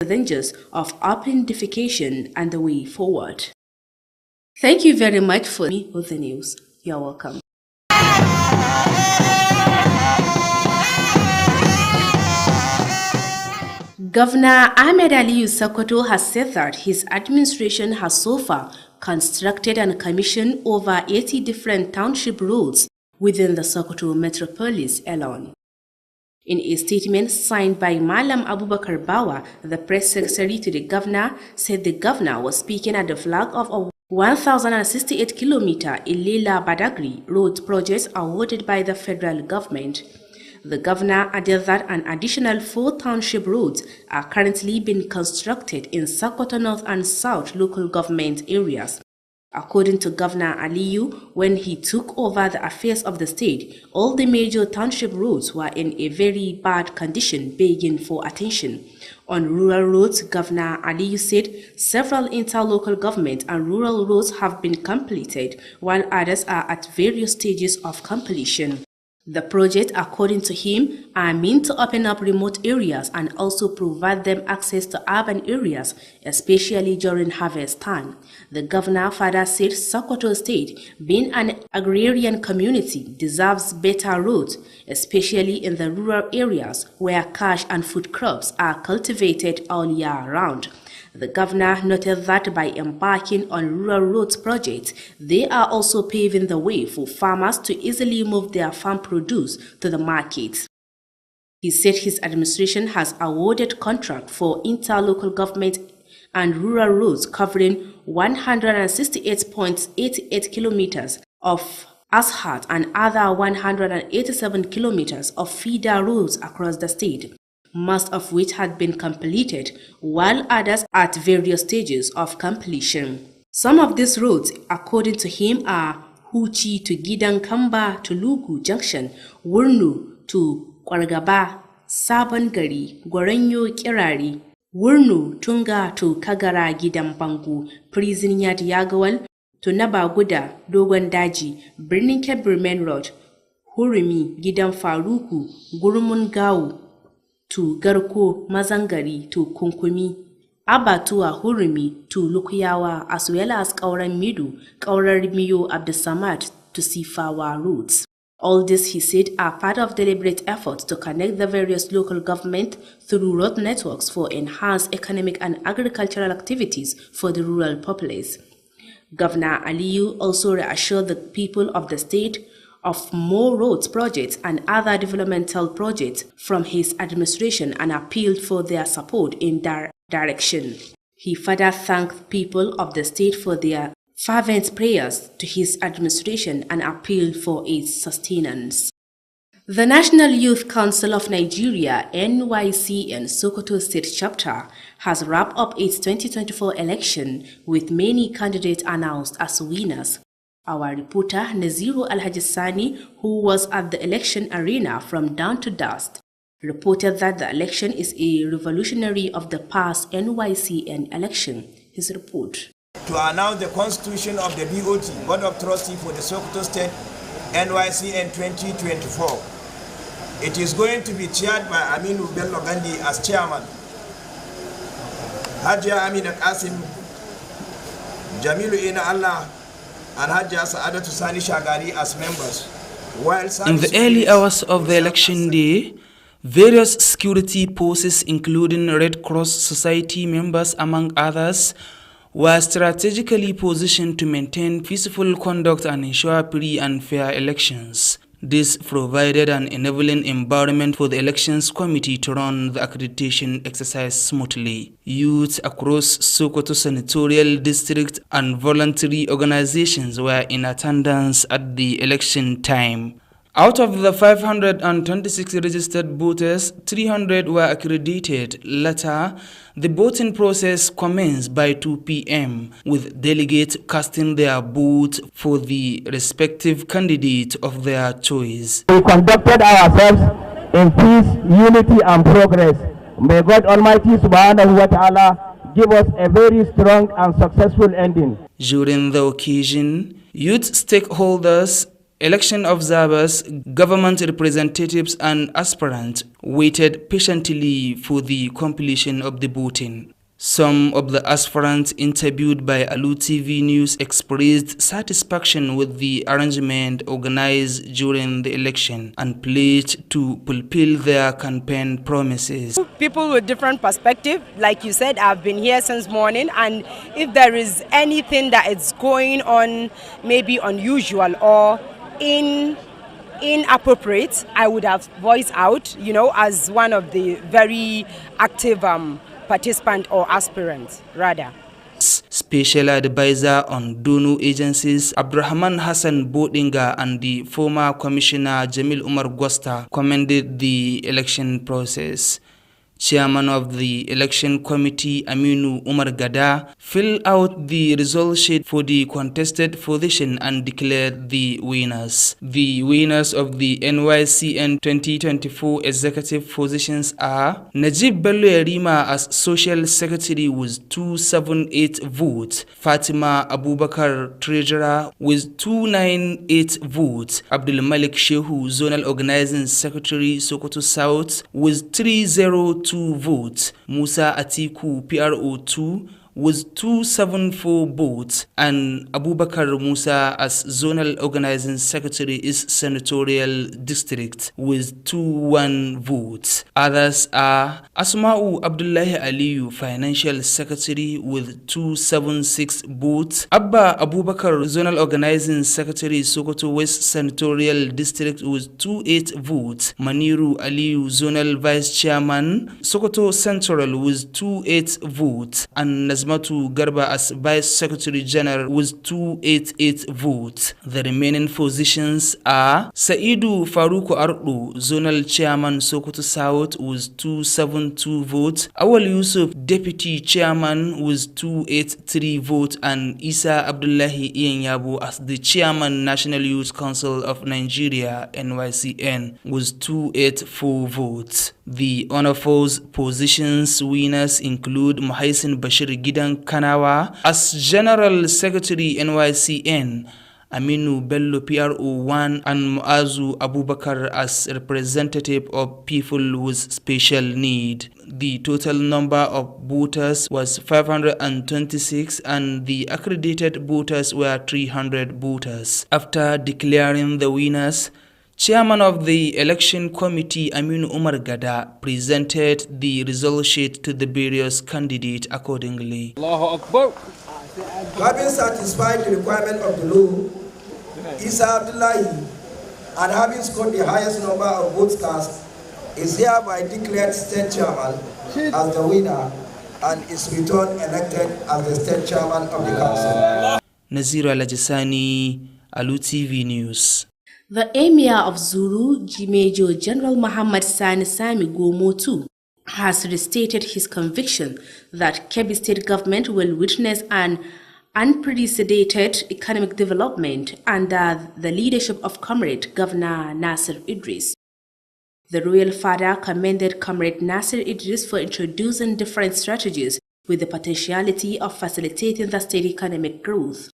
the dangers of open defecation and the way forward. Thank you very much for me with the news. You're welcome. Governor Ahmed Aliyu Sokoto has said that his administration has so far constructed and commissioned over 80 different township roads within the Sokoto metropolis alone. In a statement signed by Malam Abubakar Bawa, the press secretary to the governor said the governor was speaking at the flag of a 1,068-kilometer Ilela Badagry road project awarded by the federal government. The governor added that an additional 4 township roads are currently being constructed in Sokoto North and South local government areas. According to Governor Aliyu, when he took over the affairs of the state, all the major township roads were in a very bad condition, begging for attention. On rural roads, Governor Aliyu said several interlocal government and rural roads have been completed, while others are at various stages of completion. The project, according to him, are meant to open up remote areas and also provide them access to urban areas, especially during harvest time. The governor further said Sokoto State, being an agrarian community, deserves better roads, especially in the rural areas where cash and food crops are cultivated all year round. The governor noted that by embarking on rural roads projects, they are also paving the way for farmers to easily move their farm produce to the market. He said his administration has awarded contract for interlocal government and rural roads covering 168.88 kilometers of asphalt and other 187 kilometers of feeder roads across the state, most of which had been completed, while others at various stages of completion. Some of these roads, according to him, are Huchi to Gidan Kamba to Lugu Junction, Wurnu to Kwargaba, Sabon Gari, Gwaranyo Kirari, Wurnu Tunga to Kagara Gidan Bangu, Prison Yard Yagawal to Nabaguda, Dogon Daji, Birnin Kebbi Main Road, Hurumi, Gidan Faruku, Gurumun Gau, to Garko Mazangari to Kunkumi, Abatua Hurumi to Lukuyawa, as well as Kauran Midu, Kaurar Miyo Abdesamad to Sifawa routes. All this, he said, are part of deliberate efforts to connect the various local government through road networks for enhanced economic and agricultural activities for the rural populace. Governor Aliyu also reassured the people of the state of more roads projects and other developmental projects from his administration and appealed for their support in that direction. He further thanked people of the state for their fervent prayers to his administration and appealed for its sustenance. The National Youth Council of Nigeria, NYCN Sokoto State Chapter, has wrapped up its 2024 election with many candidates announced as winners. Our reporter Naziru Al-Hajissani, who was at the election arena from dawn to dusk, reported that the election is a revolutionary of the past NYCN election. His report. To announce the constitution of the BOT, Board of Trustees for the Sokoto State NYCN 2024. It is going to be chaired by Aminu Bello Gandhi as chairman, Hajia Amina Qasim, Jamilu Ina Allah, and Hajia Saadatu Sani Shagari as members. In the early hours of the election day, various security forces, including Red Cross Society members among others, were strategically positioned to maintain peaceful conduct and ensure free and fair elections. This provided an enabling environment for the elections committee to run the accreditation exercise smoothly. Youth across Sokoto senatorial district and voluntary organizations were in attendance at the election time. Out of the 526 registered voters, 300 were accredited. Later, the voting process commenced by 2 p.m., with delegates casting their vote for the respective candidate of their choice. We conducted ourselves in peace, unity, and progress. May God Almighty Subhanahu wa Ta'ala give us a very strong and successful ending. During the occasion, youth stakeholders Election observers, government representatives and aspirants waited patiently for the completion of the voting. Some of the aspirants interviewed by Alu TV News expressed satisfaction with the arrangement organized during the election and pledged to fulfill their campaign promises. People with different perspectives, like you said, I've been here since morning, and if there is anything that is going on, maybe unusual or inappropriate, I would have voiced out, as one of the very active participant or aspirant, rather. Special advisor on donor agencies Abdurrahman Hassan Bodinga and the former commissioner Jamil Umar Gosta commended the election process. Chairman of the election committee Aminu Umar Gada filled out the result sheet for the contested position and declared the winners. The winners of the NYCN 2024 executive positions are Najib Bello Yarima as social secretary with 278 votes, Fatima Abubakar treasurer with 298 votes, Abdul Malik Shehu zonal organizing secretary Sokoto South with 302 votes, Musa Atiku PRO2 with 274 votes, and Abubakar Musa as zonal organizing secretary is senatorial district with 21 votes. Others are Asma'u Abdullahi Aliyu financial secretary with 276 votes, Abba Abubakar zonal organizing secretary Sokoto West senatorial district with 28 votes, Maniru Aliyu zonal vice chairman Sokoto Central with 28 votes, and Nazmatu Garba as Vice Secretary General with 288 votes. The remaining positions are Saidu Faruku Ardu, Zonal Chairman Sokoto South with 272 votes, Awal Yusuf Deputy Chairman with 283 votes, and Isa Abdullahi Iyenyabu as the Chairman National Youth Council of Nigeria NYCN with 284 votes. The honor force positions winners include Mahaisin Bashir Gidan Kanawa as General Secretary NYCN, Aminu Bello PRO1, and Muazu Abubakar as representative of people with special need. The total number of voters was 526 and the accredited voters were 300 voters. After declaring the winners, Chairman of the election committee Aminu Umar Gada presented the result sheet to the various candidates accordingly. Allahu Akbar. Having satisfied the requirement of the law, Isa Abdullahi, and having scored the highest number of votes cast, is hereby declared state chairman as the winner and is returned elected as the state chairman of the council. Nazira Lajasani, Alu TV News. The Emir of Zulu, Major General Muhammad Sani Sami Gomo II, has restated his conviction that Kebbi State government will witness an unprecedented economic development under the leadership of Comrade Governor Nasir Idris. The royal father commended Comrade Nasir Idris for introducing different strategies with the potentiality of facilitating the state economic growth.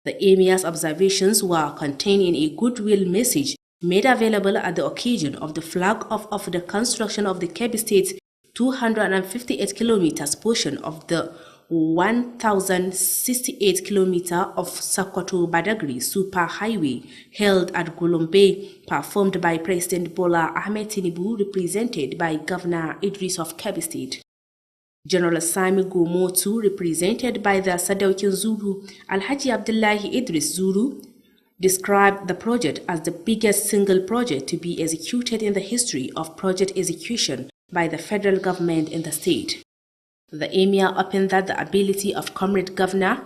The Emir's observations were contained in a goodwill message made available at the occasion of the flag off of the construction of the Kebbi State's 258 kilometers portion of the 1,068 kilometer of Sokoto Badagry super highway held at Gulumbe, performed by President Bola Ahmed Tinubu, represented by Governor Idris of Kebbi State. General Sami Gomo II, represented by the Sadaukin Zulu Alhaji Abdullahi Idris Zulu, described the project as the biggest single project to be executed in the history of project execution by the federal government in the state. The Emir opened that the ability of Comrade Governor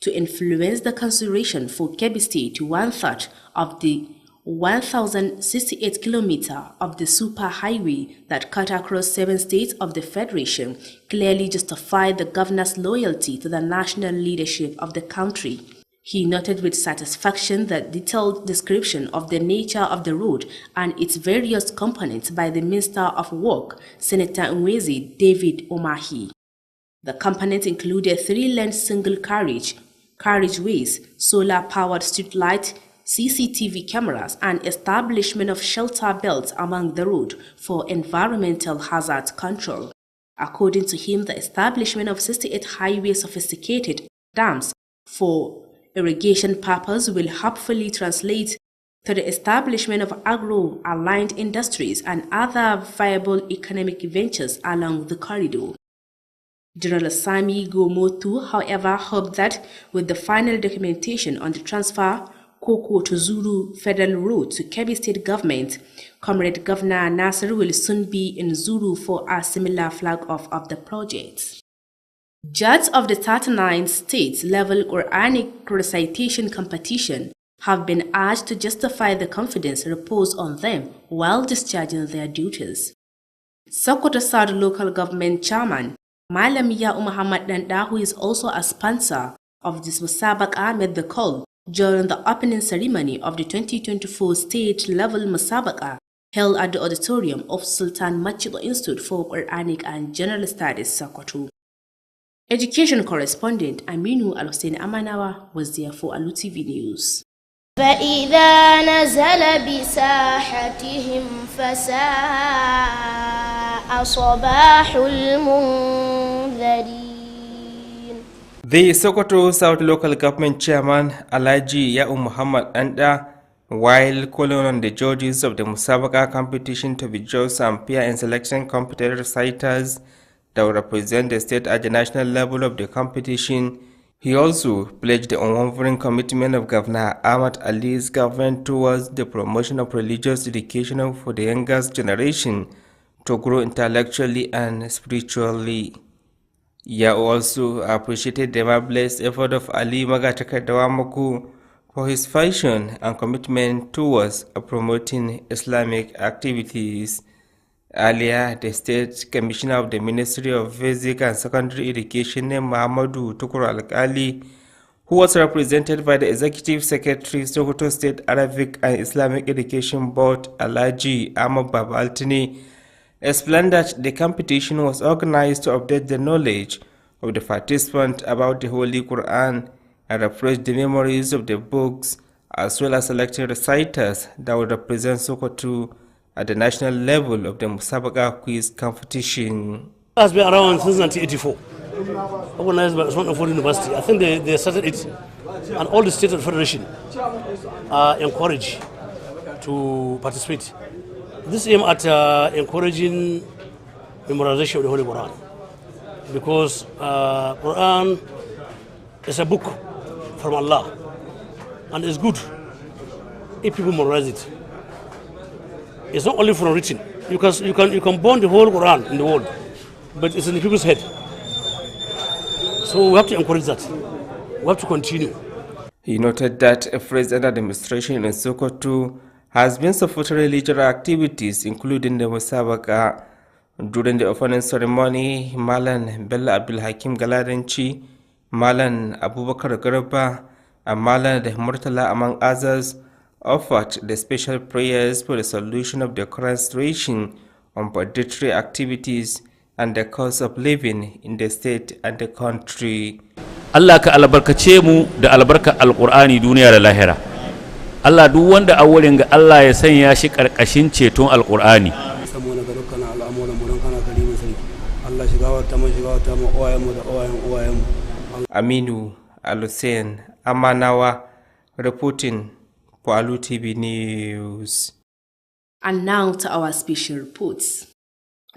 to influence the consideration for Kebbi State to 1/3 of the 1,068 kilometers of the super highway that cut across 7 states of the Federation clearly justified the governor's loyalty to the national leadership of the country. He noted with satisfaction the detailed description of the nature of the road and its various components by the Minister of Work, Senator Nwezi David Omahi. The components included 3-lane single carriageways, solar-powered street lights, CCTV cameras, and establishment of shelter belts along the road for environmental hazard control. According to him, the establishment of 68 highway sophisticated dams for irrigation purpose will hopefully translate to the establishment of agro-aligned industries and other viable economic ventures along the corridor. General Sami Gomotu, however, hoped that with the final documentation on the transfer Koko to Zulu Federal Road to Kebbi State Government, Comrade Governor Nasser will soon be in Zulu for a similar flag-off of the project. Judges of the 39 state-level Quranic recitation competition have been urged to justify the confidence reposed on them while discharging their duties. Sokoto South Local Government Chairman Malam Ya'u Muhammad Danda, who is also a sponsor of this Musabaqa, made the call during the opening ceremony of the 2024 state-level Musabaqa held at the auditorium of Sultan Machido Institute for Quranic and General Studies, Sokoto. Education correspondent Aminu Al-Hussein Amanawa was there for Alu TV News. فإذا نزل بساحتهم فساء صباح المنذرين. The Sokoto South Local Government Chairman Alhaji Ya'u Muhammad Anda, while calling on the judges of the Musabaqa competition to be just and fair in selection competent reciters that will represent the state at the national level of the competition, he also pledged the unwavering commitment of Governor Ahmad Ali's government towards the promotion of religious education for the youngest generation to grow intellectually and spiritually. Ya'u also appreciated the marvelous effort of Ali Magatakadawamoku for his passion and commitment towards promoting Islamic activities. Earlier, the State Commissioner of the Ministry of Basic and Secondary Education, Muhammadu Tukur Al-Kali, who was represented by the Executive Secretary, Sokoto State Arabic and Islamic Education Board, Alhaji Ahmad Baba Altini, explained that the competition was organized to update the knowledge of the participants about the Holy Quran and refresh the memories of the books, as well as selecting reciters that would represent Sokoto at the national level of the Musabaqa quiz competition. It has been around since 1984, organized by Usman Afford University. I think they started it, and all the states of the federation are encouraged to participate. This aim at encouraging memorization of the Holy Quran, because Quran is a book from Allah, and it's good if people memorize it. It's not only from written. You can burn the whole Quran in the world, but it's in the people's head. So we have to encourage that. We have to continue. He noted that a present administration in Sokoto has been supporting religious activities, including the Musabaqa. During the opening ceremony, Malan Bello Abdul Hakim Galadanchi, Malan Abubakar Garba, and Malan Murtala, among others, offered the special prayers for the solution of the current situation on budgetary activities and the cost of living in the state and the country. Allah ka albarkace mu da albarka alqur'ani duniya da lahira. Allah duk wanda awalin ga Allah ya sanya shi karkashin ceton alqur'ani. Saboda ga dukkan al'amuran mu don kana karimin sai. Allah shiga wata mu owayen mu da owayen mu. Aminu Al-Hussein Amanawa reporting for Alu TV News. And now to our special reports.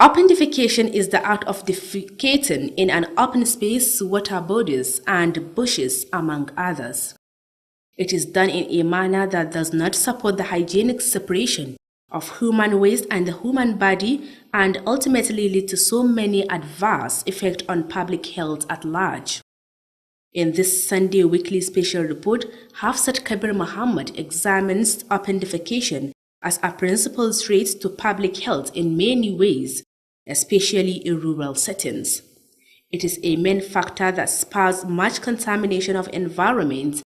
Open defecation is the act of defecating in an open space, water bodies, and bushes, among others. It is done in a manner that does not support the hygienic separation of human waste and the human body, and ultimately lead to so many adverse effects on public health at large. In this Sunday weekly special report, Hafsat Kabir Muhammad examines open defecation as a principal threat to public health in many ways, especially in rural settings. It is a main factor that spurs much contamination of environment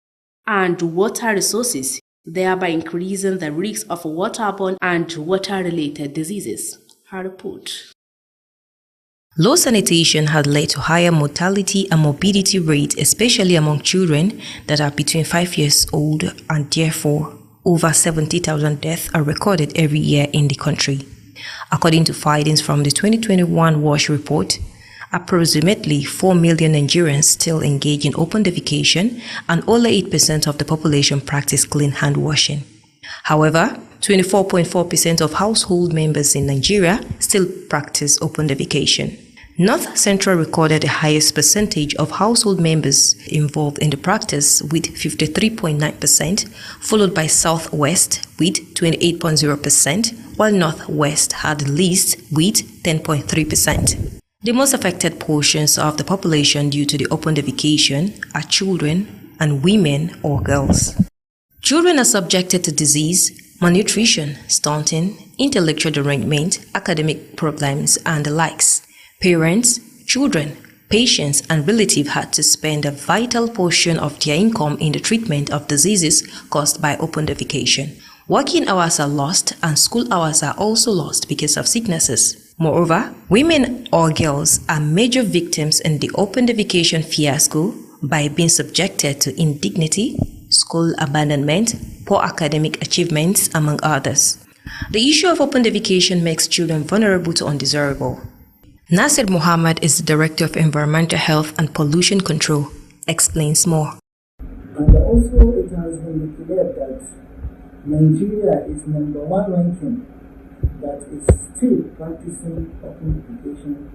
and water resources, thereby increasing the risk of waterborne and water-related diseases. Her report. Low sanitation has led to higher mortality and morbidity rates, especially among children that are between 5 years old, and therefore over 70,000 deaths are recorded every year in the country. According to findings from the 2021 WASH report, approximately 4 million Nigerians still engage in open defecation, and only 8% of the population practice clean hand washing. However, 24.4% of household members in Nigeria still practice open defecation. North Central recorded the highest percentage of household members involved in the practice with 53.9%, followed by Southwest with 28.0%, while Northwest had the least with 10.3%. The most affected portions of the population due to the open defecation are children and women or girls. Children are subjected to disease, malnutrition, stunting, intellectual derangement, academic problems, and the likes. Parents, children, patients, and relatives had to spend a vital portion of their income in the treatment of diseases caused by open defecation. Working hours are lost, and school hours are also lost because of sicknesses. Moreover, women or girls are major victims in the open defecation fiasco by being subjected to indignity, school abandonment, poor academic achievements, among others. The issue of open defecation makes children vulnerable to undesirable. Nasir Muhammad is the Director of Environmental Health and Pollution Control. Explains more. And also it has been declared that Nigeria is #1 ranking that is still practicing open defecation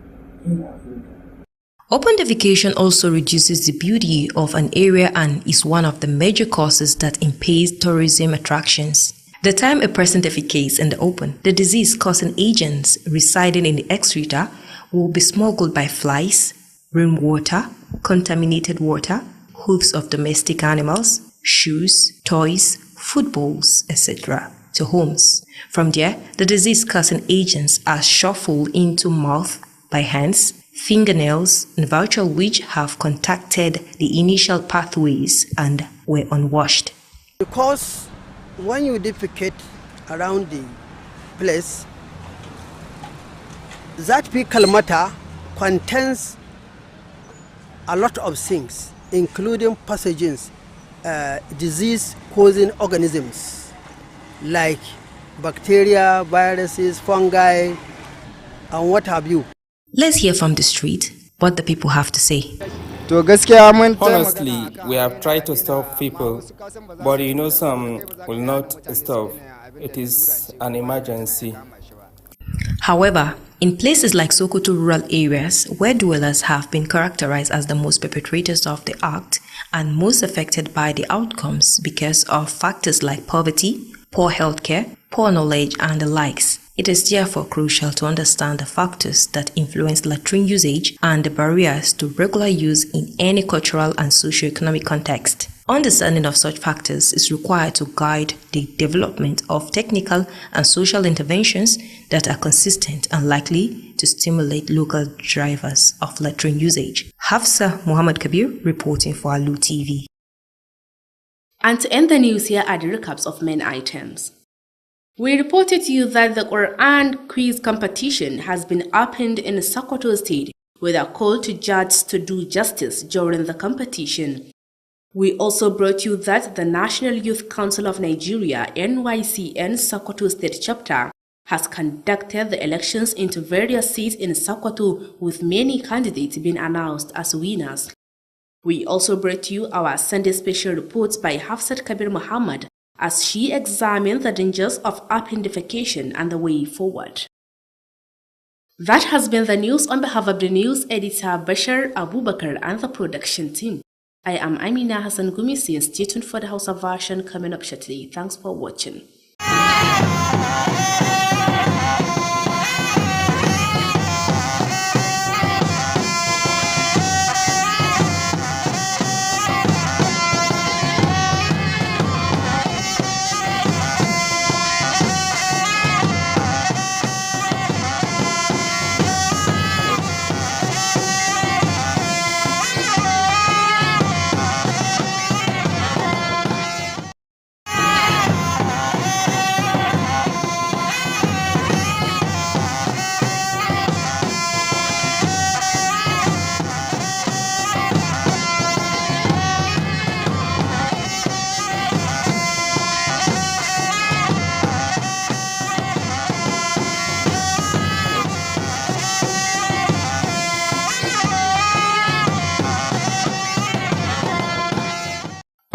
in Africa. Open defecation also reduces the beauty of an area and is one of the major causes that impedes tourism attractions. The time a person defecates in the open, the disease-causing agents residing in the excreta will be smuggled by flies, rainwater, contaminated water, hooves of domestic animals, shoes, toys, footballs, etc. to homes. From there, the disease-causing agents are shuffled into mouth by hands, fingernails, and voucher which have contacted the initial pathways and were unwashed. Because when you defecate around the place, that fecal matter contains a lot of things, including pathogens, disease-causing organisms like bacteria, viruses, fungi, and what have you. Let's hear from the street what the people have to say. Honestly, we have tried to stop people, but some will not stop. It is an emergency. However, in places like Sokoto rural areas, where dwellers have been characterized as the most perpetrators of the act and most affected by the outcomes because of factors like poverty, poor healthcare, poor knowledge, and the likes, it is therefore crucial to understand the factors that influence latrine usage and the barriers to regular use in any cultural and socio-economic context. Understanding of such factors is required to guide the development of technical and social interventions that are consistent and likely to stimulate local drivers of latrine usage. Hafsa Muhammad Kabir reporting for Alu TV. And to end the news, here are the recaps of main items. We reported to you that the Quran quiz competition has been opened in Sokoto State with a call to judges to do justice during the competition. We also brought you that the National Youth Council of Nigeria (NYCN) Sokoto State Chapter has conducted the elections into various seats in Sokoto, with many candidates being announced as winners. We also brought you our Sunday special reports by Hafsat Kabir Muhammad as she examined the dangers of open defecation and the way forward. That has been the news on behalf of the news editor Bashar Abubakar and the production team. I am Amina Hassan Gumi. Stay tuned for the Hausa version coming up shortly. Thanks for watching.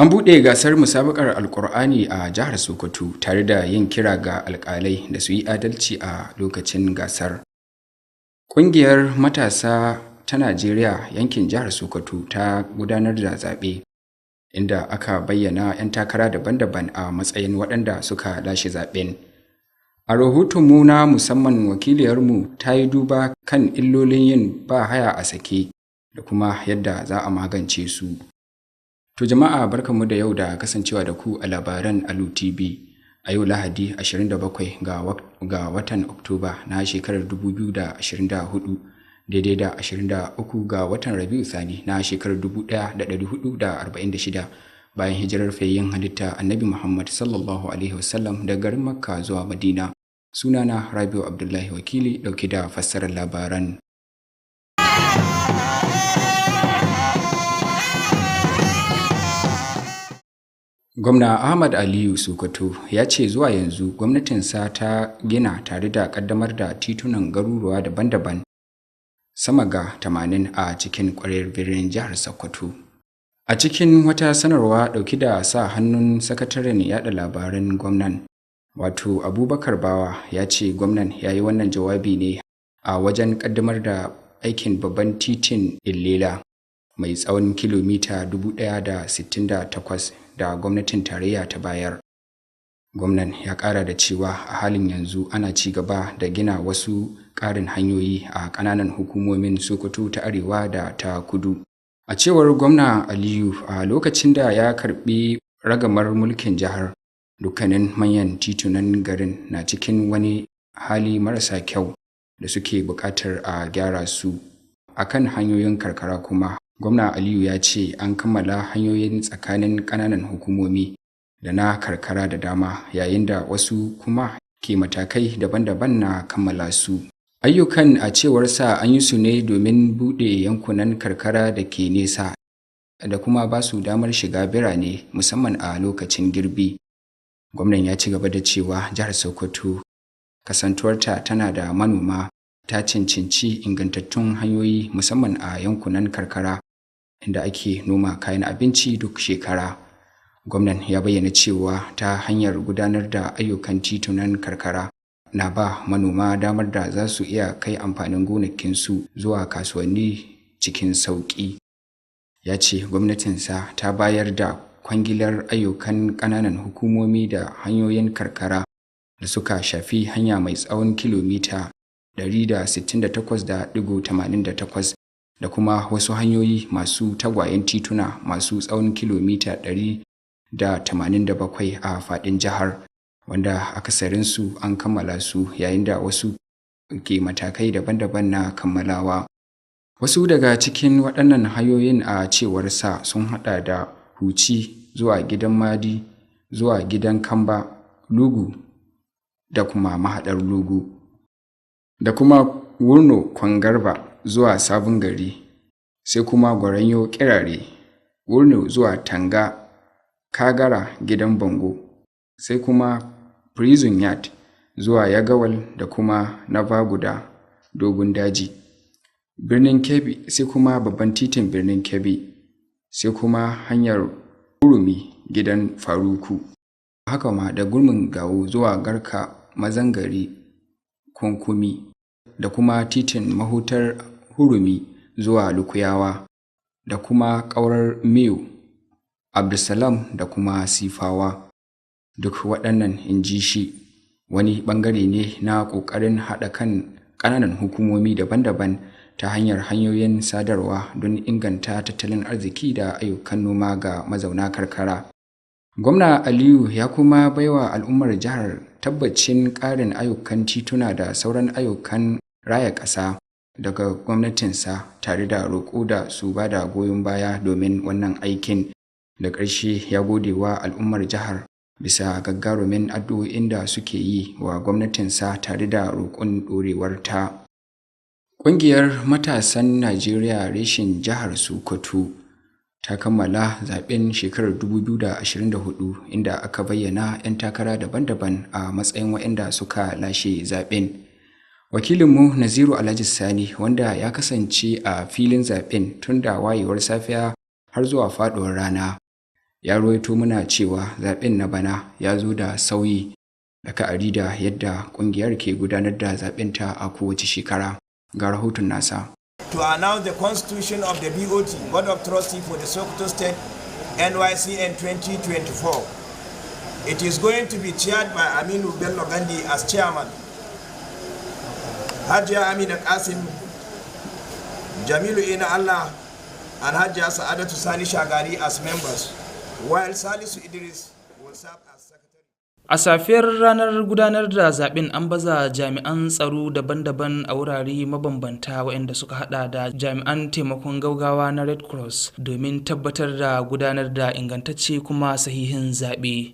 An buɗe gasar musabakar Alƙur'ani a jihar Sokoto tare da yin kira ga alƙalai da su yi adalci a lokacin gasar. Ƙungiyar matasa ta Najeriya yankin jihar Sokoto ta gudanar da zaɓe, inda aka bayyana 'yan takara daban-daban a matsayin waɗanda suka lashe zaɓen. A rahotonmu na musamman, wakiliyarmu ta yi duba kan illolin yin ba haya a sake da kuma yadda za a magance su. To jama'a, barkanmu da yau da kasancewa da ku a labaran Alu TV a yau Lahadi 27 ga watan Oktoba na shekarar 2024, daidai da 23 ga watan Rabiu Sani na shekarar 1446 bayan hijirar fayyin halitta Annabi Muhammad sallallahu alaihi wasallam daga garin Makka zuwa Madina. Sunana Rabiu Abdullahi Wakili, dauke da fassarar labaran. Gwamna Ahmad Aliyu Sokoto ya ce zuwa yanzu gwamnatinsa ta gina tare da ƙaddamar da titunan garuruwa daban-daban sama ga 80 a cikin ƙwaryar birnin jihar Sokoto. A cikin wata sanarwa ɗauki da sa hannun sakataren yaɗa labaran gwamnan, wato Abubakar Bawa, ya ce gwamnan ya yi wannan jawabi ne a wajen ƙaddamar da aikin babban titin Illela mai tsawon kilomita 1,068 da gwamnatin tarayya ta bayar. Gwamnan ya ƙara da cewa a halin yanzu ana ci gaba da gina wasu ƙarin hanyoyi a ƙananan hukumomin Sokoto ta Arewa da ta Kudu. A cewar Gwamna Aliyu, a lokacin da ya karɓi ragamar mulkin jihar, dukkanin manyan titunan garin na cikin wani hali marasa kyau da suke buƙatar a gyara su. Akan hanyoyin karkara kuma, Gwamna Aliyu ya ce an kammala hanyoyin tsakanin ƙananan hukumomi da na karkara da dama, yayin da wasu kuma ke matakai daban-daban na kammala su. Ayyukan, a cewar sa, an yi su ne domin buɗe yankunan karkara da ke nesa da kuma ba su damar shiga birane, musamman a lokacin girbi. Gwamnan ya ci gaba da cewa jihar Sokoto, kasantuwarta tana da manoma, ta cancanci ingantattun hanyoyi musamman a yankunan karkara inda ake noma kayan abinci duk shekara. Gwamnan ya bayyana cewa ta hanyar gudanar da ayyukan titunan karkara na ba manoma damar da za su iya kai amfanin gonakinsu zuwa kasuwanni cikin sauƙi. Ya ce gwamnatinsa ta bayar da kwangilar ayyukan ƙananan hukumomi da hanyoyin karkara da suka shafi hanya mai tsawon kilomita 168.88 da kuma wasu hanyoyi masu tagwayen tituna masu tsawon kilomita 187 a faɗin jihar, wanda akasarinsu an kammala su, yayin da wasu ke matakai daban-daban na kammalawa. Wasu daga cikin waɗannan hanyoyin, a cewar sa, sun haɗa da Huci zuwa gidan Madi, zuwa gidan Kamba, Lugu da kuma mahaɗar Lugu, da kuma Wurno Kwangarba zuwa Sabon Gari, sai kuma Gwaranyo Kirare, Wurno zuwa Tanga, Kagara gidan Bango, sai kuma Prison Yard zuwa Yagawal da kuma Navaguda Dogon Daji, Birnin Kebbi, sai kuma babban titin Birnin Kebbi, sai kuma hanyar Urumi gidan Faruku, haka ma da Gurmin Gawo zuwa Garka Mazangari Kunkumi, da kuma titin mahutar Hurumi zuwa Lukuyawa, da kuma ƙaurar Miyo, Abdulsalam da kuma Sifawa. Duk waɗannan, in ji shi, wani ɓangare ne na ƙoƙarin haɗa kan ƙananan hukumomi daban-daban ta hanyar hanyoyin sadarwa don inganta tattalin arziki da ayyukan noma ga mazauna karkara. Gwamna Aliyu ya kuma baiwa al'ummar jihar tabbacin ƙarin ayyukan tituna da sauran ayyukan raya ƙasa daga gwamnatinsa, tare da roƙo da su ba da goyon baya domin wannan aikin. Da ƙarshe, ya gode wa al'ummar jihar bisa gagarumin addu'o'in da suke yi wa gwamnatinsa tare da roƙon ɗorewarta. Ƙungiyar matasan Najeriya reshen jihar Sokoto ta kammala zaɓen shekarar 2024, inda aka bayyana 'yan takara daban-daban a matsayin waɗanda suka lashe zaɓen. Wakilinmu Naziru Alhaji Sani, wanda ya kasance a filin zaɓen tun da wayewar safiya har zuwa faɗuwar rana, ya rawaito muna cewa zaɓen na bana ya zo da sauyi la'akari da yadda ƙungiyar ke gudanar da zaɓenta a kowace shekara. Ga rahoton nasa. To announce the constitution of the BOT, Board of Trustees for the Sokoto State NYCN 2024. It is going to be chaired by Aminu Bello Gandhi as chairman, Hajia Amina Qasim, Jamilu Ina Allah, and Hajia Sa'adatu Sani Shagari as members, while Salisu Idris will serve as secretary. A safiyar ranar gudanar da zaɓen an baza jami'an tsaro daban-daban a wurare mabambanta waɗanda suka hada da jami'an taimakon gaugawa na Red Cross domin tabbatar da gudanar da ingantacce kuma sahihin zaɓe.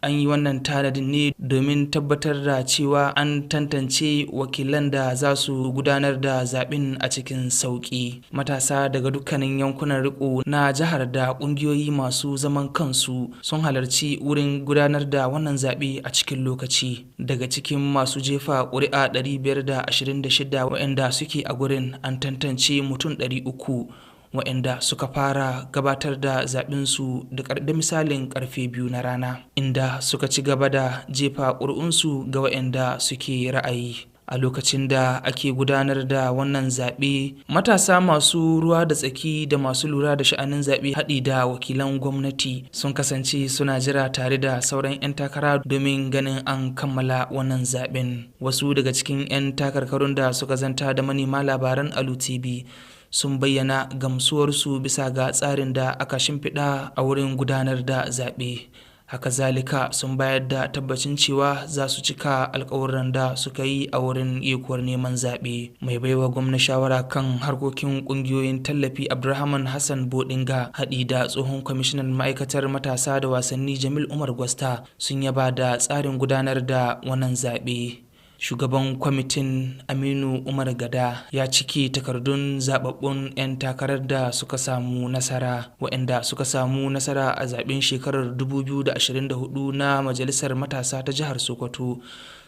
An yi wannan tanadin ne domin tabbatar da cewa an tantance wakilan da za su gudanar da zaɓen a cikin sauƙi. Matasa daga dukkanin yankunan riko na jihar da ƙungiyoyi masu zaman kansu sun halarci wurin gudanar da wannan zaɓe a cikin lokaci. Daga cikin masu jefa ƙuri'a 526 waɗanda suke a gurin, an tantance mutum 300 waɗanda suka fara gabatar da zaɓinsu da misalin ƙarfe 2 na rana, inda suka ci gaba da jefa ƙuri'unsu ga waɗanda suke ra'ayi. A lokacin da ake gudanar da wannan zaɓe, matasa masu ruwa da tsaki da masu lura da sha'anin zaɓe haɗi da wakilan gwamnati sun kasance suna jira tare da sauran 'yan takara domin ganin an kammala wannan zaɓen. Wasu daga cikin 'yan takarkarun da suka zanta da manema labaran Alu TV sun bayyana gamsuwarsu bisa ga tsarin da aka shimfiɗa a wurin gudanar da zaɓe. Haka zalika sun bayar da tabbacin cewa za su cika alkawuran da suka yi a wurin yekuwar neman zaɓe. Mai baiwa gwamna shawara kan harkokin ƙungiyoyin tallafi Abdulrahman Hassan Bodinga haɗi da tsohon kwamishinan ma'aikatar matasa da wasanni Jamil Umar Gwasta sun yaba da tsarin gudanar da wannan zaɓe. Shugaban kwamitin Aminu Umar Gada ya ciki takardun zababbun 'yan takarar da suka samu nasara, waɗanda suka samu nasara a zaben shekarar 2024 na Majalisar Matasa ta Jihar Sokoto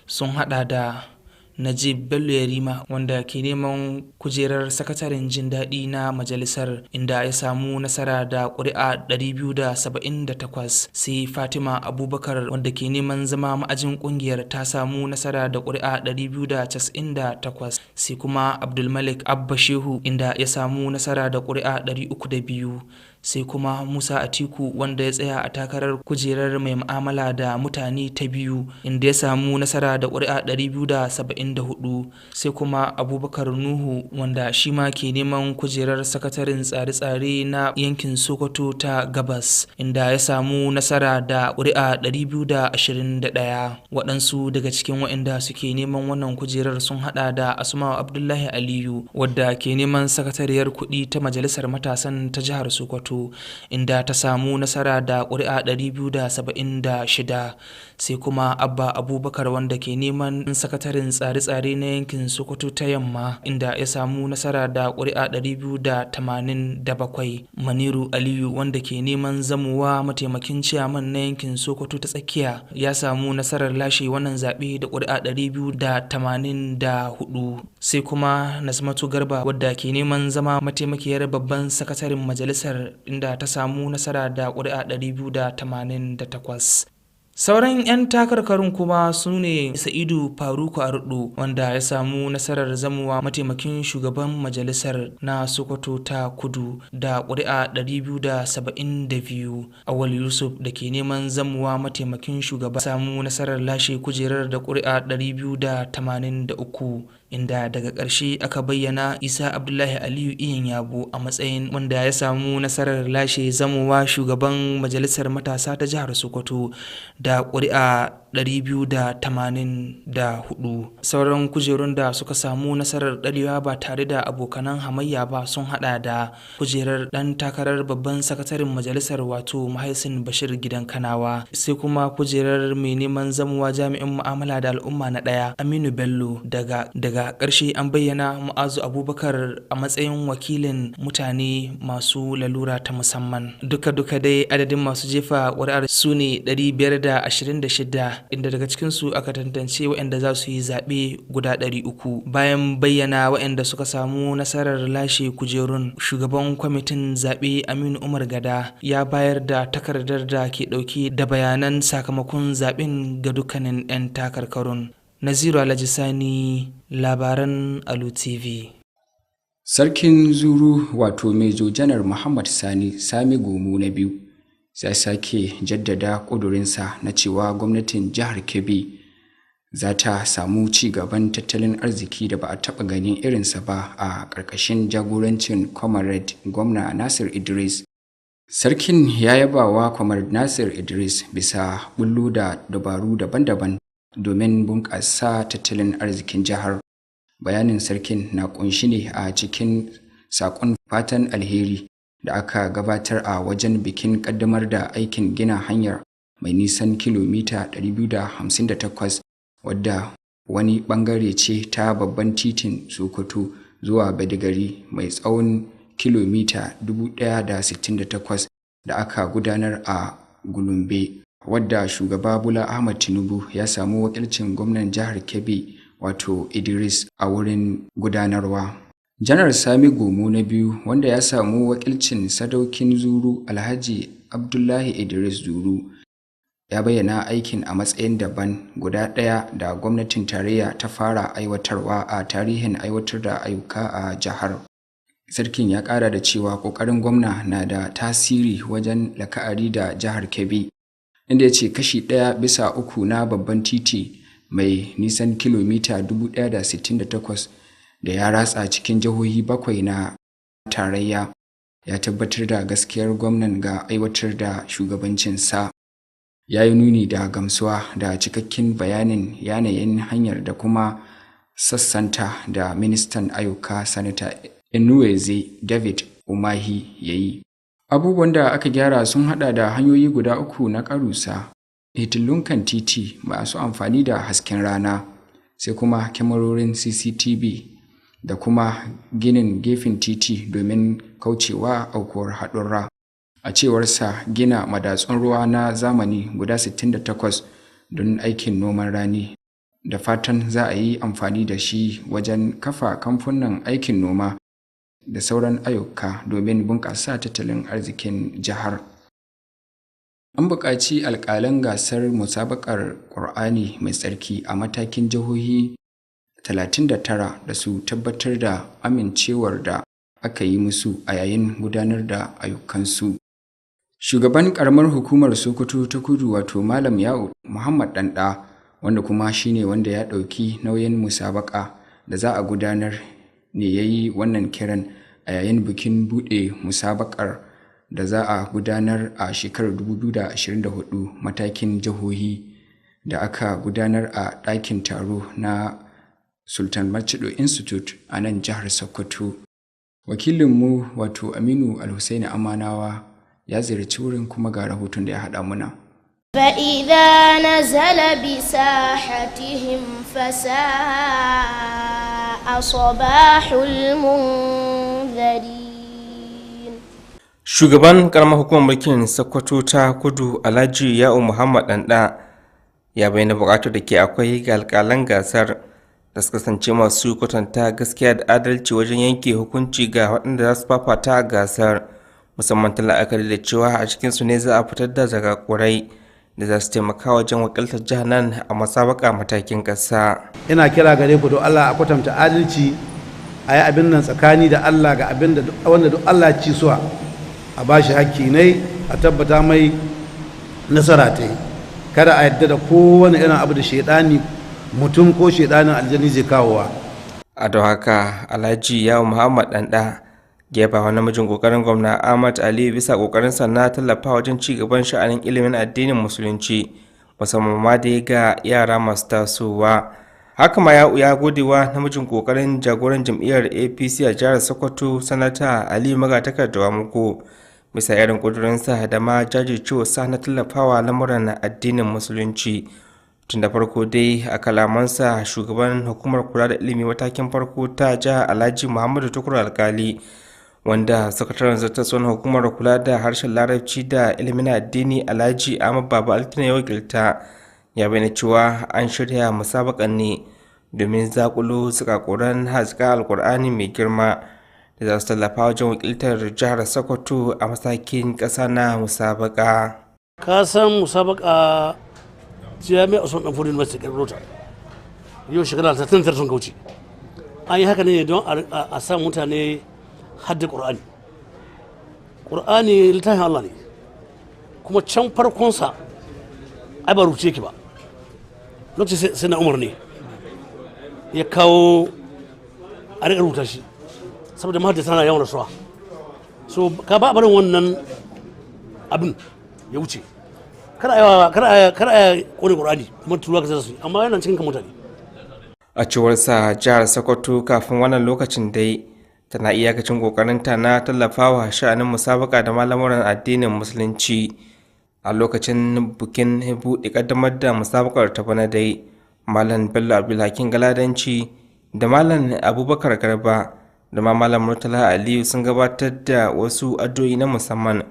sun hada da Najib Bello Yarima, wanda ke neman kujerar sakataren jin daɗi na majalisar, inda ya samu nasara da ƙuri'a 278, sai Fatima Abubakar wanda ke neman zama ma'ajin ƙungiyar ta samu nasara da ƙuri'a 298, sai kuma Abdulmalik Abba Shehu inda ya samu nasara da ƙuri'a 302, sai kuma Musa Atiku wanda ya tsaya a takarar kujerar mai mu'amala da mutane ta biyu inda ya samu nasara da ƙuri'a 274, sai kuma Abubakar Nuhu wanda shi ma ke neman kujerar sakataren tsare-tsare na yankin Sokoto ta Gabas inda ya samu nasara da ƙuri'a 221. Waɗansu daga cikin waɗanda suke neman wannan kujerar sun haɗa da Asma'u Abdullahi Aliyu wadda ke neman sakatariyar kuɗi ta Majalisar Matasan ta Jihar Sokoto inda ta samu nasara da ƙuri'a 276, sai kuma Abba Abubakar wanda ke neman sakataren tsare-tsare na yankin Sokoto ta Yamma inda ya samu nasara da ƙuri'a 287, Maniru Aliyu wanda ke neman zamowa mataimakin ciyaman na yankin Sokoto ta Tsakiya ya samu nasarar lashe wannan zaɓe da ƙuri'a 284, sai kuma Nasmatu Garba wadda ke neman zama mataimakiyar babban sakataren majalisar inda ta samu nasara da ƙuri'a 288. Sauran 'yan takarkarun kuma su ne Sa'idu Faruku Ardo wanda ya samu nasarar zamuwa mataimakin shugaban majalisar na Sokoto ta Kudu da ƙuri'a 272, Awal Yusuf da ke neman zamuwa mataimakin shugaba samu nasarar lashe kujerar da ƙuri'a 283, inda daga ƙarshe aka bayyana Isa Abdullahi Aliyu Iyan Yabo a matsayin wanda ya samu nasarar lashe zamowa shugaban majalisar matasa ta jihar Sokoto da ƙuri'a 284. Sauran kujerun da suka samu nasarar ɗarewa ba tare da abokanan hamayya ba sun hada da kujerar ɗan takarar babban sakataren majalisar wato Mahaisin Bashir Gidan Kanawa, sai kuma kujerar mai neman zamuwa jami'in mu'amala da al'umma na ɗaya Aminu Bello. Daga ƙarshe an bayyana Mu'azu Abubakar a matsayin wakilin mutane masu lalura ta musamman. Duka dai adadin masu jefa ƙuri'ar su ne 526 shida, inda daga cikinsu aka tantance waɗanda za su yi zaɓe guda 300. Bayan bayyana waɗanda suka samu nasarar lashe kujerun, shugaban kwamitin zaɓe Aminu Umar Gada ya bayar da takardar da ke ɗauke da bayanan sakamakon zaɓen ga dukkanin 'yan takarkarun. Naziru Alhaji Sani, labaran Alu TV. Sarkin Zuru wato Mejo Janar Muhammad Sami Gomu na biyu sai sake jaddada ƙudurinsa na cewa gwamnatin jihar Kebbi za ta samu ci gaban tattalin arziki da ba a taɓa ganin irinsa ba a ƙarƙashin jagorancin Comrade Gwamna Nasir Idris. Sarkin ya yaba wa Comrade Nasir Idris bisa bullo da dabaru daban-daban domin bunƙasa tattalin arzikin jihar. Bayanin sarkin na ƙunshi ne a cikin saƙon fatan alheri da aka gabatar a wajen bikin ƙaddamar da aikin gina hanyar mai nisan kilomita 258 wadda wani ɓangare ce ta babban titin Sokoto zuwa Badigari mai tsawon kilomita 1,068 da aka gudanar a Gulumbe, wadda shugaba Bola Ahmed Tinubu ya samu wakilcin gwamnan jihar Kebbi wato Idris a wurin gudanarwa. Janar Sami Gomu na biyu, wanda ya samu wakilcin sadaukin Zuru Alhaji Abdullahi Idris Zuru, ya bayyana aikin a matsayin daban guda ɗaya da gwamnatin tarayya ta fara aiwatarwa a tarihin aiwatar da ayyuka a jihar. Sarkin ya ƙara da cewa ƙoƙarin gwamna na da tasiri wajen la'akari da jihar Kebbi, inda ya ce kashi 1/3 na babban titi mai nisan kilomita 1,068 da ya ratsa cikin jihohi 7 na tarayya ya tabbatar da gaskiyar gwamnan ga aiwatar da shugabancinsa. Ya yi nuni da gamsuwa da cikakken bayanin yanayin hanyar da kuma sassanta da ministan ayyuka Sanata Enuweze David Umahi ya yi. Abubuwan da aka gyara sun hada da hanyoyi guda 3 na karusa, hitilun kan titi masu amfani da hasken rana, sai kuma kyamarorin CCTV da kuma ginin gefen titi domin kaucewa aukuwar haɗurra. A cewarsa, gina madatsun ruwa na zamani guda 68 don aikin noman rani, da fatan za a yi amfani da shi wajen kafa kamfunan aikin noma da sauran ayyuka domin bunƙasa tattalin arzikin jihar. An buƙaci alƙalan gasar musabaƙar Ƙur'ani mai tsarki a matakin jihohi 39 da su tabbatar da amincewar da aka yi musu a yayin gudanar da ayyukansu. Shugaban ƙaramar hukumar Sokoto ta Kudu wato Malam Ya'u Muhammad Ɗanɗa, wanda kuma shine wanda ya ɗauki nauyin musabaƙa da za a gudanar, ne ya yi wannan kiran a yayin bikin buɗe musabaƙar da za a gudanar a shekarar 2024 matakin jihohi da aka gudanar a ɗakin taro na Sultan Macido Institute a nan jihar Sokoto. Wakilinmu wato Aminu Alhussaini Amanawa ya ziyarci wurin kuma ga rahoton da ya haɗa muna. فإذا نزل بساحتهم فساء صباح المنذرين. Shugaban karamar hukumar mulkin Sokoto ta Kudu Alhaji Ya'u Muhammad Ɗanɗa ya bayyana buƙatar da ke akwai ga alƙalan gasar da su kasance masu kwatanta gaskiya da adalci wajen yanke hukunci ga waɗanda za su fafata a gasar, musamman ta la'akari da cewa a cikinsu ne za a fitar da zakakurai da za su taimaka wajen wakiltar jihar nan a masabaka matakin ƙasa. Ina kira gare ku don Allah a kwatanta adalci, a yi abin nan tsakani da Allah ga abin da wanda duk Allah ci suwa a ba shi hakki ne, a tabbata mai nasara ta yi. Kada a yadda da kowane irin abu da shaidani mutum ko shaidanin aljani zai kawowa. A don haka Alhaji Ya'u Muhammad Ɗanɗa gefa wani namijin kokarin gwamna Ahmad Ali bisa kokarin na tallafa wajen ci gaban sha'anin ilimin addinin musulunci, musamman ma da ga yara masu tasowa. Haka ma ya godewa namijin kokarin jagoran jam'iyyar APC a jihar Sokoto Sanata Ali Magatakarda Muko bisa irin kudurinsa da ma jajircewarsa na tallafawa lamuran addinin musulunci. Tun da farko dai a kalamansa, shugaban hukumar kula da ilimi matakin farko ta jihar Alhaji Muhammadu Tukur Alkali, wanda sakataren zartaswan hukumar kula da harshen larabci da ilimin addini Alhaji Ahmad Baba Altina ya wakilta, ya bayyana cewa an shirya musabakan ne domin zakulo zakakuran haska alkur'ani mai girma da za su tallafa wajen wakiltar jihar Sokoto a matakin ƙasa na musabaka. Ka san musabaka jami'a Usman Dan Fodio University Rota yau shekara 39 sun kauce. An yi haka ne don a sa mutane hadda Qur'ani. Qur'ani littafin Allah ne, kuma can farkonsa ai ba rubuce ki ba. Lokacin sai na Umar ne ya kawo a riƙa rubuta shi saboda mahaddata na yawan rasuwa, so ka ba barin wannan abin ya wuce. Kada a kone Qur'ani kuma tura ka zasu, amma yana cikin mutane. A cewar sa jihar Sokoto kafin wannan lokacin dai tana iyakacin kokarinta na tallafawa sha'anin musabaka da malamuran addinin musulunci. A lokacin bukin buɗe kaddamar da musabakar ta bana dai Malam Bello Abdulhakim Galadanci da Malam Abubakar Garba da ma Malam Murtala Aliyu sun gabatar da wasu addu'o'i na musamman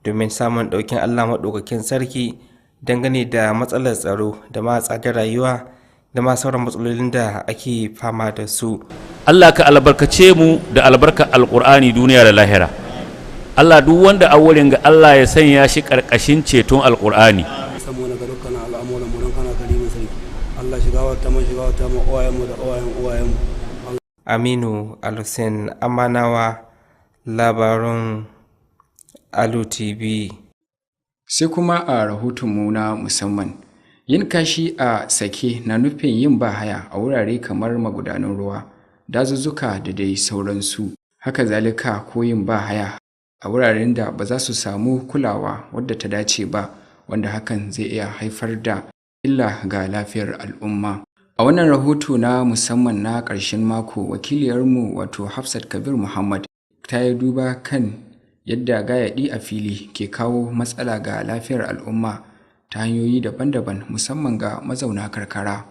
domin samun ɗaukin Allah maɗaukakin sarki dangane da matsalar tsaro da ma tsadar rayuwa da ma sauran matsalolin da ake fama da su. Allah ka albarkace mu da albarkar alkur'ani duniya da lahira. Allah duk wanda a wurin ga Allah ya sanya shi karkashin ceton alkur'ani. Allah shiga wata mu uwayenmu da uwayenmu. Aminu Alusen Amanawa, labarun Alu TV. Sai kuma a rahotonmu na musamman, yin kashi a sake na nufin yin bahaya a wurare kamar magudanan ruwa, dazuzzuka da dai sauransu. Haka zalika ko yin bahaya a wuraren da ba za su samu kulawa wadda ta dace ba, wanda hakan zai iya haifar da illa ga lafiyar al'umma. A wannan rahoto na musamman na ƙarshen mako, wakiliyarmu wato Hafsat Kabir Muhammad ta yi duba kan yadda gayaɗi a fili ke kawo matsala ga lafiyar al'umma ta hanyoyi daban-daban, musamman ga mazauna karkara.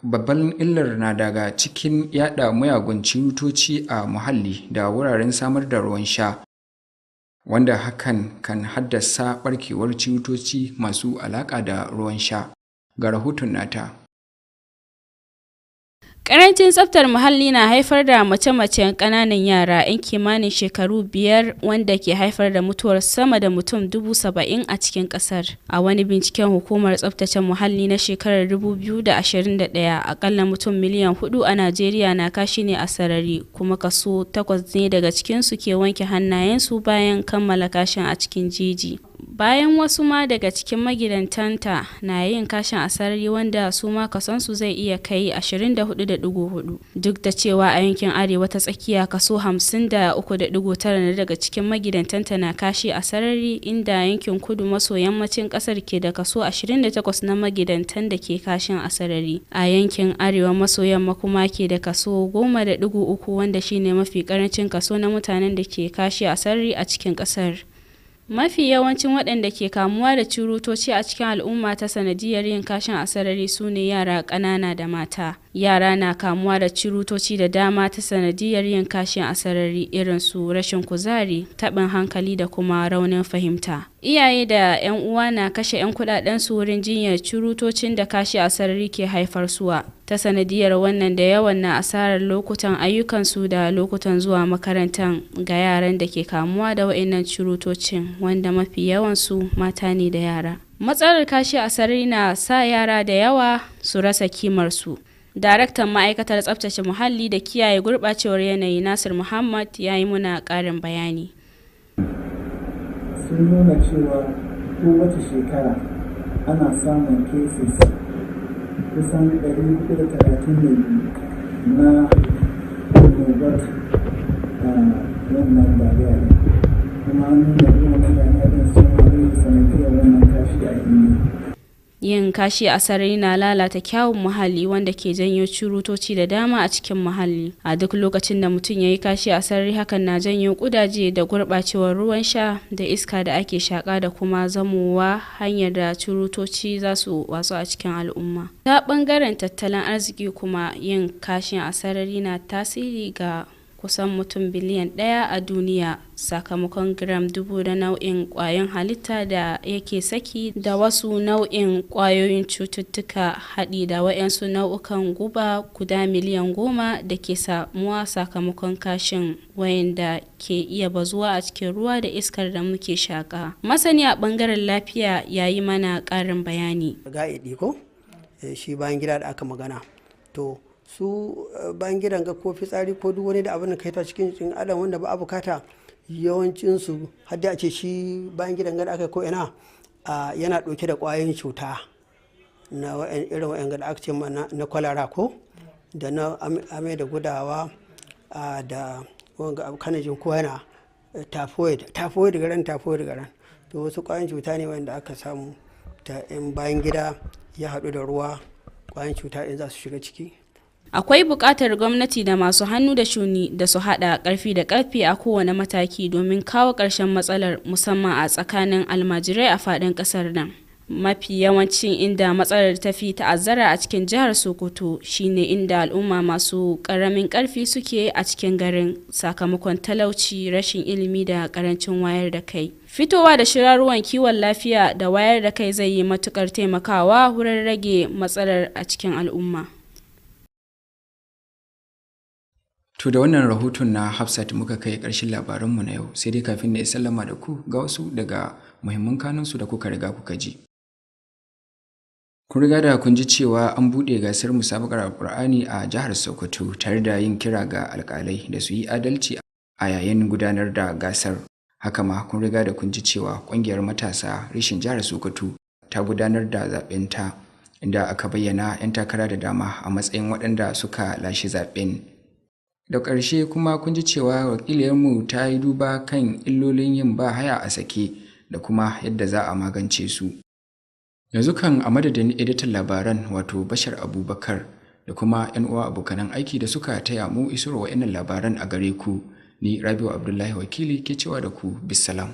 Babban illar na daga cikin yaɗa mayagun cirutoci a muhalli da wuraren samar da ruwan sha, wanda hakan kan haddasa ɓarkewar cirutoci masu alaƙa da ruwan sha. Ga rahoton nata. Ƙarancin tsaftar muhalli na haifar da mace-macen ƙananan yara 'yan kimanin shekaru 5 wanda ke haifar da mutuwar sama da mutum 70,000 a cikin ƙasar. A wani binciken hukumar tsaftace muhalli na shekarar 2021, akalla mutum miliyan 4 a Najeriya na kashi ne a sarari, kuma kaso 8 ne daga cikinsu ke wanke hannayensu bayan kammala kashin a cikin jeji. Bayan wasu ma daga cikin magidantanta na yin kashin a sarari, wanda su ma kasonsu zai iya kai 24.4, duk da cewa a yankin arewa ta tsakiya kaso 53.9 daga cikin magidantanta na kashi a sarari, inda yankin kudu maso yammacin kasar ke da kaso 28 na magidantan da ke kashin a sarari. A yankin arewa maso yamma kuma ke da kaso 10.3, wanda shine mafi karancin kaso na mutanen da ke kashi a sarari a cikin kasar. Mafi yawancin waɗanda ke kamuwa da cirutoci a cikin al'umma ta sanadiyar yin kashin a sarari su ne yara ƙanana da mata. Yara na kamuwa da cirutoci da dama ta sanadiyar yin kashin a sarari, irin su rashin kuzari, taɓin hankali da kuma raunin fahimta. Iyaye da 'yan uwa na kashe 'yan kuɗaɗen su wurin jinyar cirutocin da kashi a sarari ke haifar suwa. Ta sanadiyar wannan da yawan na asarar lokutan ayyukansu da lokutan zuwa makarantar ga yaran da ke kamuwa da wa'innan cirutocin, wanda mafi yawansu mata ne da yara. Matsalar kashi a sarari na sa yara da yawa su rasa kimarsu. Daraktan ma'aikatar tsaftace muhalli da kiyaye gurɓacewar yanayi Nasir Muhammad ya yi muna ƙarin bayani. Sun nuna cewa kowace shekara ana samun cases kusan 432 na annobar wannan dariya ne, kuma an nuna kuma mutane ɗin sun wani sanadiyar wannan kashi a hini. Yin kashi a sarari na lalata kyawun muhalli, wanda ke janyo cirutoci da dama a cikin muhalli. A duk lokacin da mutum ya yi kashi a sarari, hakan na janyo kudaje da gurɓacewar ruwan sha da iska da ake shaƙa, da kuma zamowa hanyar da cirutoci za su watsu a cikin al'umma. Ta ɓangaren tattalin arziki kuma, yin kashin a sarari na tasiri ga kusan mutum biliyan 1 a duniya sakamakon gram 1000 na nau'in ƙwayoyin halitta da yake saki da wasu nau'in ƙwayoyin cututtuka haɗi da waɗansu nau'ukan guba guda miliyan 10 da ke samuwa sakamakon kashin wayanda ke iya bazuwa a cikin ruwa da iskar da muke shaƙa. Masani a ɓangaren lafiya ya yi mana ƙarin bayani. Ga'idi ko shi bayan gida da aka magana to su bayan gidan ga ko fitsari ko duk wani da abin da kai ta cikin adam wanda ba a bukata yawancinsu har da a ce shi bayan gidan ga da aka ko ina yana ɗauke da ƙwayoyin cuta na irin wa'yan da aka ce na kwalara ko da na amai da gudawa da wanga abu kanajin ko yana typhoid garan to wasu ƙwayoyin cuta ne wanda aka samu ta in bayan gida ya haɗu da ruwa ƙwayoyin cuta in za su shiga ciki. Akwai buƙatar gwamnati da masu hannu da shuni da su haɗa ƙarfi da ƙarfi a kowane mataki domin kawo ƙarshen matsalar musamman a tsakanin almajirai a faɗin ƙasar nan. Mafi yawancin inda matsalar ta fi ta'azzara a cikin jihar Sokoto shine inda al'umma masu ƙaramin ƙarfi suke a cikin garin sakamakon talauci, rashin ilimi da ƙarancin wayar da kai. Fitowa da shirarruwan kiwon lafiya da wayar da kai zai yi matuƙar taimakawa wurin rage matsalar a cikin al'umma. To da wannan rahoton na Hafsat muka kai ƙarshen labaranmu na yau, sai dai kafin na sallama da ku ga wasu daga muhimman kanunsu da kuka riga kuka ji. Kun riga da kun ji cewa an buɗe gasar musabakar Alƙur'ani a jihar Sokoto tare da yin kira ga alƙalai da su yi adalci a yayin gudanar da gasar. Haka ma kun riga da kun ji cewa ƙungiyar matasa reshen jihar Sokoto ta gudanar da zaɓenta inda aka bayyana 'yan takara da dama a matsayin waɗanda suka lashe zaɓen. Da ƙarshe kuma kun ji cewa wakiliyarmu ta yi duba kan illolin yin ba haya a sake da kuma yadda za a magance su. Yanzu kan a madadin editan labaran wato Bashar Abubakar da kuma 'yan uwa abokanan aiki da suka taya mu isarwa wa'annan labaran a gare ku, ni Rabiu Abdullahi Wakili ke cewa da ku bisalam.